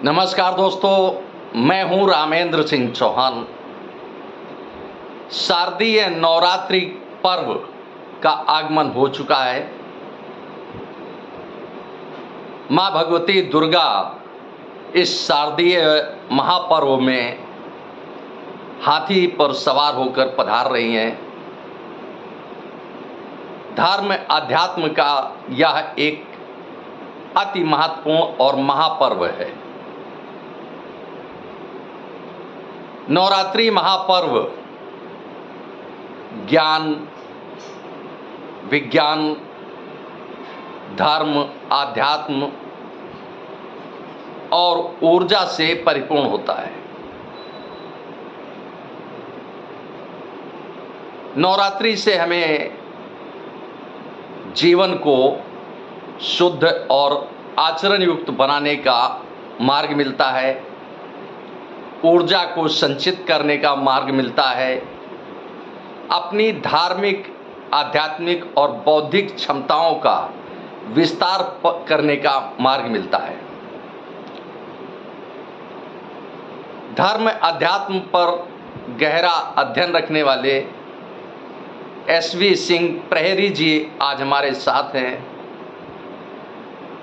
नमस्कार दोस्तों, मैं हूं रामेंद्र सिंह चौहान। शारदीय नवरात्रि पर्व का आगमन हो चुका है। मां भगवती दुर्गा इस शारदीय महापर्व में हाथी पर सवार होकर पधार रही हैं। धर्म अध्यात्म का यह एक अति महत्वपूर्ण और महापर्व है। नवरात्रि महापर्व ज्ञान, विज्ञान, धर्म, आध्यात्म और ऊर्जा से परिपूर्ण होता है। नवरात्रि से हमें जीवन को शुद्ध और आचरण युक्त बनाने का मार्ग मिलता है, ऊर्जा को संचित करने का मार्ग मिलता है, अपनी धार्मिक, आध्यात्मिक और बौद्धिक क्षमताओं का विस्तार करने का मार्ग मिलता है। धर्म अध्यात्म पर गहरा अध्ययन रखने वाले SV सिंह प्रहरी जी आज हमारे साथ हैं।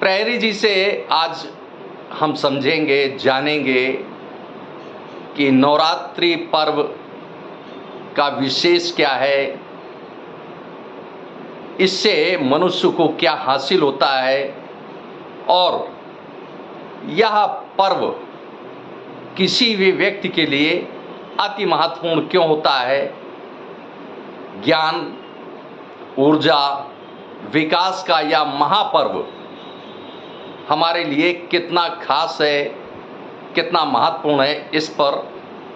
प्रहरी जी से आज हम समझेंगे, जानेंगे कि नवरात्रि पर्व का विशेष क्या है, इससे मनुष्य को क्या हासिल होता है और यह पर्व किसी भी व्यक्ति के लिए अति महत्वपूर्ण क्यों होता है। ज्ञान, ऊर्जा, विकास का यह महापर्व हमारे लिए कितना खास है, कितना महत्वपूर्ण है, इस पर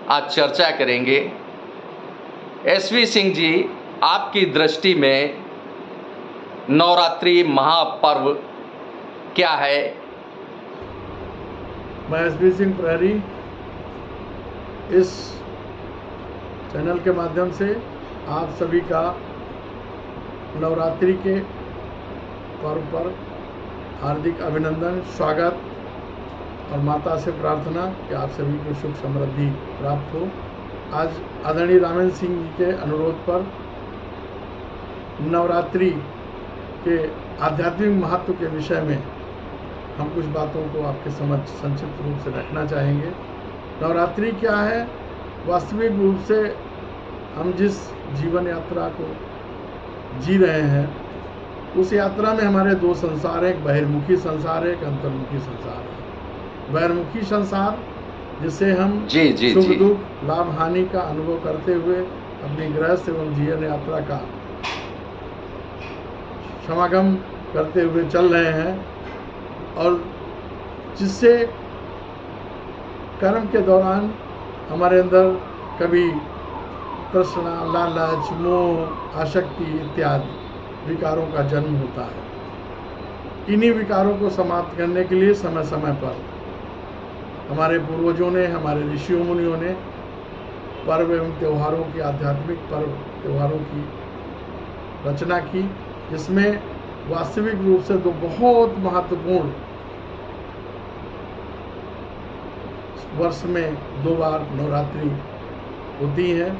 आज चर्चा करेंगे। SV सिंह जी, आपकी दृष्टि में नवरात्रि महापर्व क्या है? मैं SV सिंह प्रहरी इस चैनल के माध्यम से आप सभी का नवरात्रि के पर्व पर हार्दिक अभिनंदन, स्वागत और माता से प्रार्थना कि आप सभी को सुख समृद्धि प्राप्त हो। आज आदरणीय रामेंद्र सिंह जी के अनुरोध पर नवरात्रि के आध्यात्मिक महत्व के विषय में हम कुछ बातों को आपके समक्ष संक्षिप्त रूप से रखना चाहेंगे। नवरात्रि क्या है? वास्तविक रूप से हम जिस जीवन यात्रा को जी रहे हैं, उस यात्रा में हमारे दो संसार हैं, एक बहिर्मुखी संसार है, एक अंतर्मुखी संसार है। बहिर्मुखी संसार जिसे हम सुख दुख, लाभ हानि का अनुभव करते हुए अपनी गृहस्थ एवं जीवन यात्रा का समागम करते हुए चल रहे हैं, और जिससे कर्म के दौरान हमारे अंदर कभी तृष्णा, लालच, मोह, आसक्ति इत्यादि विकारों का जन्म होता है। इन्हीं विकारों को समाप्त करने के लिए समय समय पर हमारे पूर्वजों ने, हमारे ऋषियों मुनियों ने पर्व एवं त्योहारों की, आध्यात्मिक पर्व त्योहारों की रचना की, जिसमें वास्तविक रूप से दो बहुत महत्वपूर्ण वर्ष में 2 बार नवरात्रि होती है।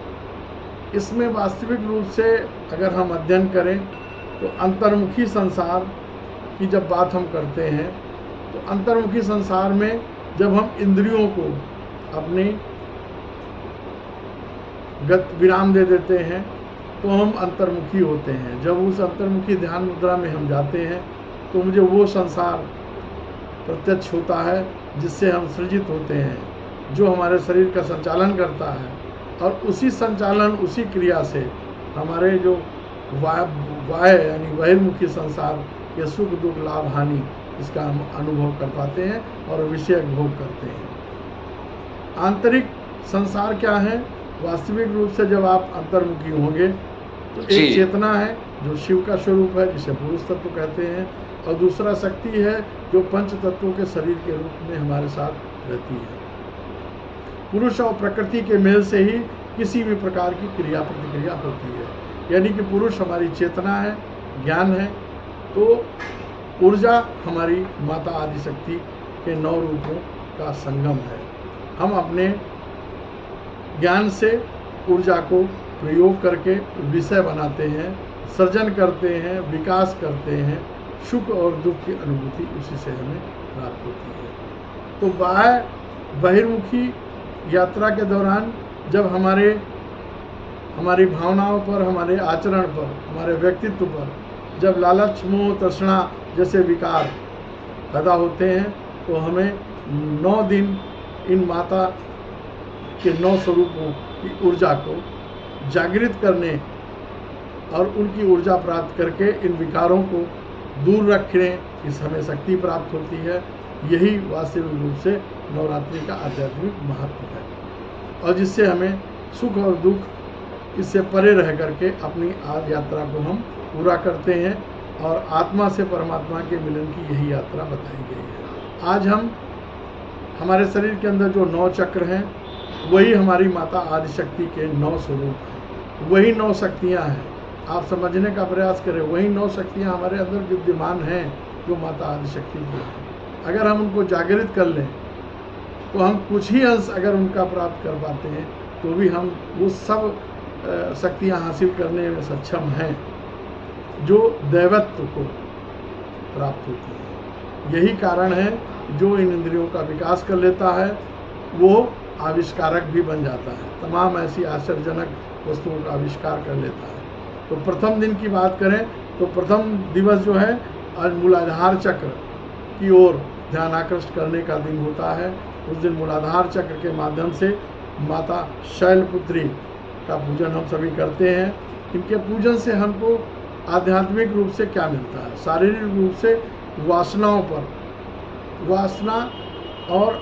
इसमें वास्तविक रूप से अगर हम अध्ययन करें तो अंतर्मुखी संसार की जब बात हम करते हैं, तो अंतर्मुखी संसार में जब हम इंद्रियों को अपनी विराम दे देते हैं तो हम अंतर्मुखी होते हैं। जब उस अंतर्मुखी ध्यान मुद्रा में हम जाते हैं तो मुझे वो संसार प्रत्यक्ष होता है जिससे हम सृजित होते हैं, जो हमारे शरीर का संचालन करता है, और उसी संचालन, उसी क्रिया से हमारे जो वाह्य यानी बहिर्मुखी संसार के सुख दुख, लाभ हानि, इसका हम अनुभव कर पाते हैं और विषय भोग करते हैं। आंतरिक संसार क्या है? वास्तविक रूप से जब आप अंतर्मुखी होंगे तो एक चेतना है जो शिव का स्वरूप है, जिसे पुरुष तत्व कहते हैं, और दूसरा शक्ति है जो पंच तत्वों के शरीर के रूप में हमारे साथ रहती है। पुरुष और प्रकृति के मेल से ही किसी भी प्रकार की क्रिया प्रतिक्रिया होती है। यानी कि पुरुष हमारी चेतना है, ज्ञान है, तो ऊर्जा हमारी माता आदिशक्ति के 9 रूपों का संगम है। हम अपने ज्ञान से ऊर्जा को प्रयोग करके विषय बनाते हैं, सृजन करते हैं, विकास करते हैं, सुख और दुख की अनुभूति उसी से हमें प्राप्त होती है। तो बहिर्मुखी यात्रा के दौरान जब हमारी भावनाओं पर, हमारे आचरण पर, हमारे व्यक्तित्व पर जब लालच, मोह, तृष्णा जैसे विकार पैदा होते हैं तो हमें 9 दिन इन माता के 9 स्वरूपों की ऊर्जा को जागृत करने और उनकी ऊर्जा प्राप्त करके इन विकारों को दूर रखने की हमें शक्ति प्राप्त होती है। यही वास्तविक रूप से नवरात्रि का आध्यात्मिक महत्व है और जिससे हमें सुख और दुख इससे परे रह करके अपनी यात्रा को हम पूरा करते हैं और आत्मा से परमात्मा के मिलन की यही यात्रा बताई गई है। आज हमारे शरीर के अंदर जो 9 चक्र हैं वही हमारी माता आदिशक्ति के 9 स्वरूप हैं, वही 9 शक्तियाँ हैं। आप समझने का प्रयास करें, वही 9 शक्तियाँ हमारे अंदर विद्यमान हैं जो माता आदिशक्ति की हैं। अगर हम उनको जागृत कर लें तो हम कुछ ही अंश अगर उनका प्राप्त कर पाते हैं तो भी हम वो सब शक्तियाँ हासिल करने में सक्षम हैं जो दैवत्व को प्राप्त होती है। यही कारण है जो इन इंद्रियों का विकास कर लेता है वो आविष्कारक भी बन जाता है, तमाम ऐसी आश्चर्यजनक वस्तुओं का आविष्कार कर लेता है। तो प्रथम दिन की बात करें तो प्रथम दिवस जो है आज मूलाधार चक्र की ओर ध्यान आकृष्ट करने का दिन होता है। उस दिन मूलाधार चक्र के माध्यम से माता शैलपुत्री का पूजन हम सभी करते हैं। इनके पूजन से हमको आध्यात्मिक रूप से क्या मिलता है? शारीरिक रूप से वासनाओं पर वासना और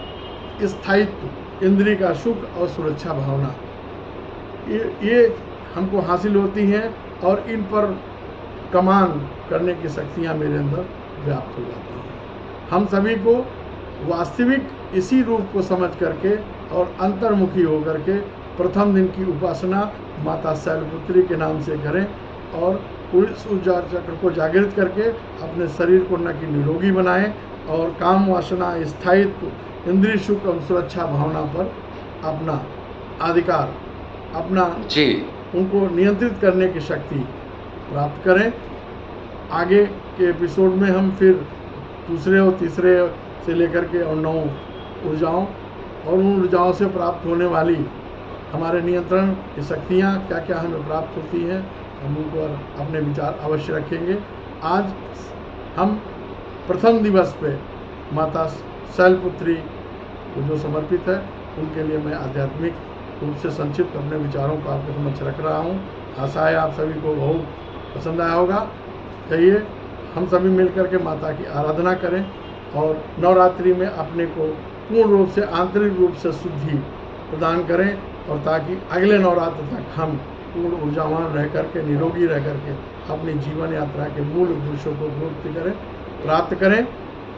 स्थायित्व, इंद्रिय का सुख और सुरक्षा भावना ये हमको हासिल होती हैं और इन पर कमान करने की शक्तियाँ मेरे अंदर व्याप्त हो जाती हैं। हम सभी को वास्तविक इसी रूप को समझ करके और अंतर्मुखी होकर के प्रथम दिन की उपासना माता शैलपुत्री के नाम से करें और उस ऊर्जा चक्र को जागृत करके अपने शरीर को न कि निरोगी बनाएं और काम वासना, स्थायित्व, इंद्रिय सुख और सुरक्षा भावना पर अपना अधिकार, अपना उनको नियंत्रित करने की शक्ति प्राप्त करें। आगे के एपिसोड में हम फिर दूसरे और तीसरे से लेकर के और 9 ऊर्जाओं और उन ऊर्जाओं से प्राप्त होने वाली हमारे नियंत्रण की शक्तियाँ क्या क्या हमें प्राप्त होती हैं, हम उन पर अपने विचार अवश्य रखेंगे। आज हम प्रथम दिवस पे माता शैलपुत्री को जो समर्पित है उनके लिए मैं आध्यात्मिक रूप से संक्षिप्त अपने विचारों को आपके समक्ष रख रहा हूँ। आशा है आप सभी को बहुत पसंद आया होगा। चलिए हम सभी मिलकर के माता की आराधना करें और नवरात्रि में अपने को पूर्ण रूप से, आंतरिक रूप से शुद्धि प्रदान करें और ताकि अगले नवरात्र तक हम पूर्ण ऊर्जावान रह करके, निरोगी रह करके अपनी जीवन यात्रा के मूल उद्देश्यों को प्राप्त करें।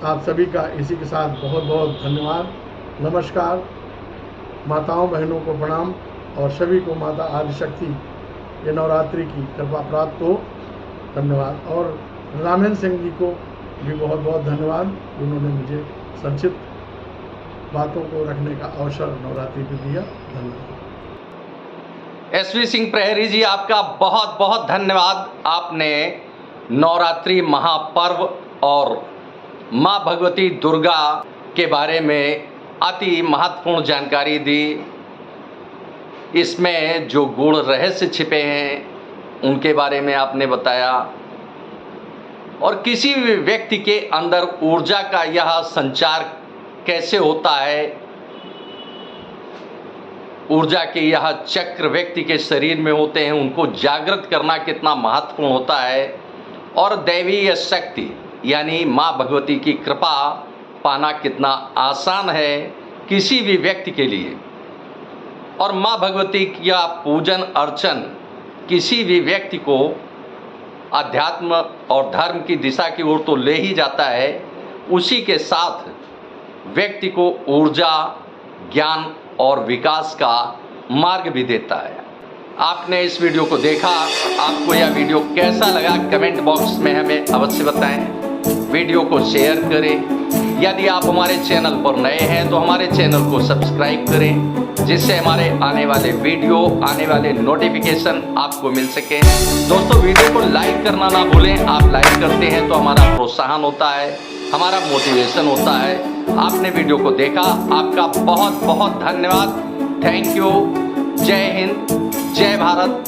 आप सभी का इसी के साथ बहुत बहुत धन्यवाद। नमस्कार। माताओं बहनों को प्रणाम और सभी को माता आदिशक्ति ये नवरात्रि की कृपा प्राप्त हो। धन्यवाद। और रामेन सिंह जी को भी बहुत बहुत धन्यवाद, उन्होंने मुझे संक्षिप्त बातों को रखने का अवसर नवरात्रि पे दिया। धन्यवाद। SV सिंह प्रहरी जी, आपका बहुत बहुत धन्यवाद। आपने नवरात्रि महापर्व और माँ भगवती दुर्गा के बारे में अति महत्वपूर्ण जानकारी दी। इसमें जो गूढ़ रहस्य छिपे हैं उनके बारे में आपने बताया और किसी भी व्यक्ति के अंदर ऊर्जा का यह संचार कैसे होता है, ऊर्जा के यह चक्र व्यक्ति के शरीर में होते हैं, उनको जागृत करना कितना महत्वपूर्ण होता है और दैवीय शक्ति यानी माँ भगवती की कृपा पाना कितना आसान है किसी भी व्यक्ति के लिए। और माँ भगवती का पूजन अर्चन किसी भी व्यक्ति को अध्यात्म और धर्म की दिशा की ओर तो ले ही जाता है, उसी के साथ व्यक्ति को ऊर्जा, ज्ञान और विकास का मार्ग भी देता है। आपने इस वीडियो को देखा, आपको यह वीडियो कैसा लगा कमेंट बॉक्स में हमें अवश्य बताएं। वीडियो को शेयर करें। यदि आप हमारे चैनल पर नए हैं तो हमारे चैनल को सब्सक्राइब करें, जिससे हमारे आने वाले वीडियो, आने वाले नोटिफिकेशन आपको मिल सके। दोस्तों, वीडियो को लाइक करना ना भूलें। आप लाइक करते हैं तो हमारा प्रोत्साहन होता है, हमारा मोटिवेशन होता है। आपने वीडियो को देखा, आपका बहुत बहुत धन्यवाद। Thank you. जय हिंद, जय भारत,